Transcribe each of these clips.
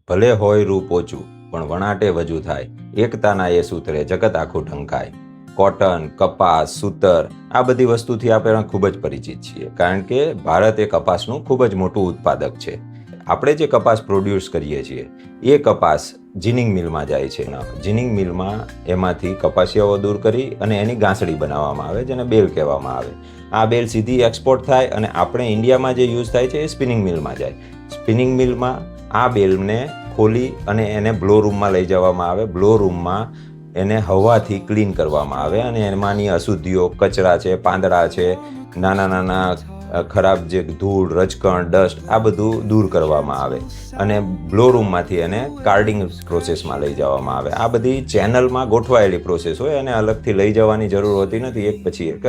ભલે હોય રૂપ ઓછું પણ વણાટે વજુ થાય, એકતાના એ સૂત્રે જગત આખું ઢંકાય. કોટન, કપાસ, સૂતર આ બધી વસ્તુથી આપણે ખૂબ જ પરિચિત છીએ, કારણ કે ભારત એ કપાસનું ખૂબ જ મોટું ઉત્પાદક છે. આપણે જે કપાસ પ્રોડ્યુસ કરીએ છીએ એ કપાસ જીનિંગ મિલમાં જાય છે. જીનિંગ મિલમાં એમાંથી કપાસિયાઓ દૂર કરી અને એની ગાંસડી બનાવવામાં આવે, જેને બેલ કહેવામાં આવે. આ બેલ સીધી એક્સપોર્ટ થાય અને આપણે ઇન્ડિયામાં જે યુઝ થાય છે એ સ્પિનિંગ મિલમાં જાય. સ્પિનિંગ મિલમાં આ બેલને ખોલી અને એને બ્લો રૂમમાં લઈ જવામાં આવે. બ્લો રૂમમાં એને હવાથી ક્લીન કરવામાં આવે અને એમાંની અશુદ્ધિઓ, કચરા છે, પાંદડા છે, નાના નાના ખરાબ જે ધૂળ, રજકણ, ડસ્ટ આ બધું દૂર કરવામાં આવે અને બ્લો રૂમમાંથી એને કાર્ડિંગ પ્રોસેસમાં લઈ જવામાં આવે. આ બધી ચેનલમાં ગોઠવાયેલી પ્રોસેસ હોય અને અલગથી લઈ જવાની જરૂર હોતી નથી, એક પછી એક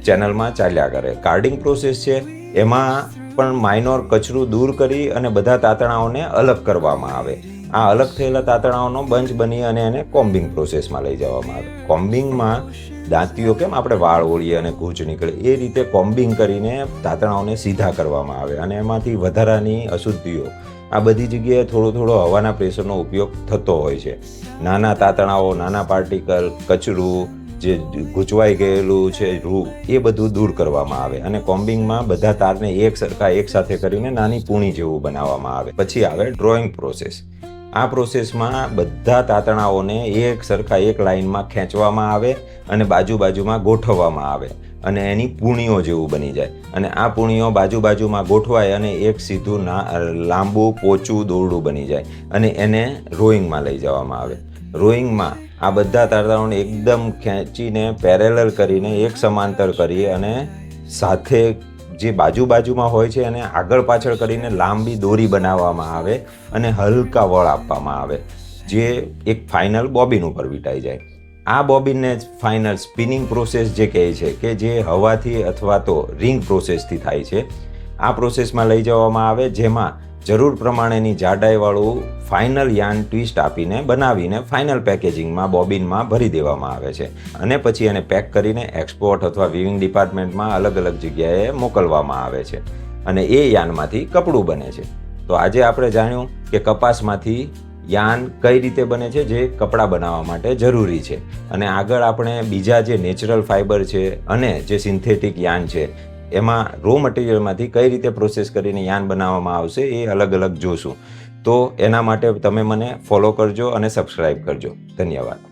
ચેનલમાં ચાલ્યા કરે. કાર્ડિંગ પ્રોસેસ છે એમાં પણ માઇનોર કચરું દૂર કરી અને બધા તાતણાઓને અલગ કરવામાં આવે. આ અલગ થયેલા તાતણાઓનો બંચ બની અને એને કોમ્બિંગ પ્રોસેસમાં લઈ જવામાં આવે. કોમ્બિંગમાં દાંતીઓ કેમ આપણે વાળ ઓળીએ અને ગૂંચ નીકળે એ રીતે કોમ્બિંગ કરીને તાતણાઓને સીધા કરવામાં આવે અને એમાંથી વધારાની અશુદ્ધિઓ આ બધી જગ્યાએ થોડો હવાના પ્રેશરનો ઉપયોગ થતો હોય છે. નાના તાતણાઓ, નાના પાર્ટિકલ, કચરું, જે ગૂંચવાઈ ગયેલું છે રૂ, એ બધું દૂર કરવામાં આવે અને કોમ્બિંગમાં બધા તારને એક સરખા એક સાથે કરીને નાની પૂણી જેવું બનાવવામાં આવે. પછી આવે ડ્રોઈંગ પ્રોસેસ. આ પ્રોસેસમાં બધા તાતણાઓને એક સરખા એક લાઇનમાં ખેંચવામાં આવે અને બાજુમાં ગોઠવવામાં આવે અને એની પૂણીઓ જેવું બની જાય અને આ પૂણીઓ બાજુમાં ગોઠવાય અને એક સીધું લાંબુ પોચું દોરડું બની જાય અને એને રોઈંગમાં લઈ જવામાં આવે. રોઈંગમાં આ બધા તાતણાઓને એકદમ ખેંચીને પેરેલલ કરીને એક સમાંતર કરી અને સાથે જે બાજુમાં હોય છે એને આગળ પાછળ કરીને લાંબી દોરી બનાવવામાં આવે અને હલકા વળ આપવામાં આવે, જે એક ફાઇનલ બોબિન ઉપર વીંટાઈ જાય. આ બોબિનને ફાઇનલ સ્પિનિંગ પ્રોસેસ જે કહે છે, કે જે હવાથી અથવા તો રિંગ પ્રોસેસથી થાય છે. આ પ્રોસેસમાં લઈ જવામાં આવે, જેમાં જરૂર પ્રમાણેની જાડાઈવાળું ફાઇનલ યાર્ન ટ્વિસ્ટ આપીને બનાવીને ફાઇનલ પેકેજિંગમાં બોબિનમાં ભરી દેવામાં આવે છે અને પછી એને પેક કરીને એક્સપોર્ટ અથવા વીવિંગ ડિપાર્ટમેન્ટમાં અલગ જગ્યાએ મોકલવામાં આવે છે અને એ યાર્નમાંથી કપડું બને છે. તો આજે આપણે જાણ્યું કે કપાસમાંથી યાર્ન કઈ રીતે બને છે, જે કપડાં બનાવવા માટે જરૂરી છે, અને આગળ આપણે બીજા જે નેચરલ ફાઇબર છે અને જે સિન્થેટિક યાર્ન છે એમાં રો મટીરિયલમાંથી કઈ રીતે પ્રોસેસ કરીને યાર્ન બનાવવામાં આવશે એ અલગ જોશું. તો એના માટે તમે મને ફોલો કરજો અને સબસ્ક્રાઈબ કરજો. ધન્યવાદ.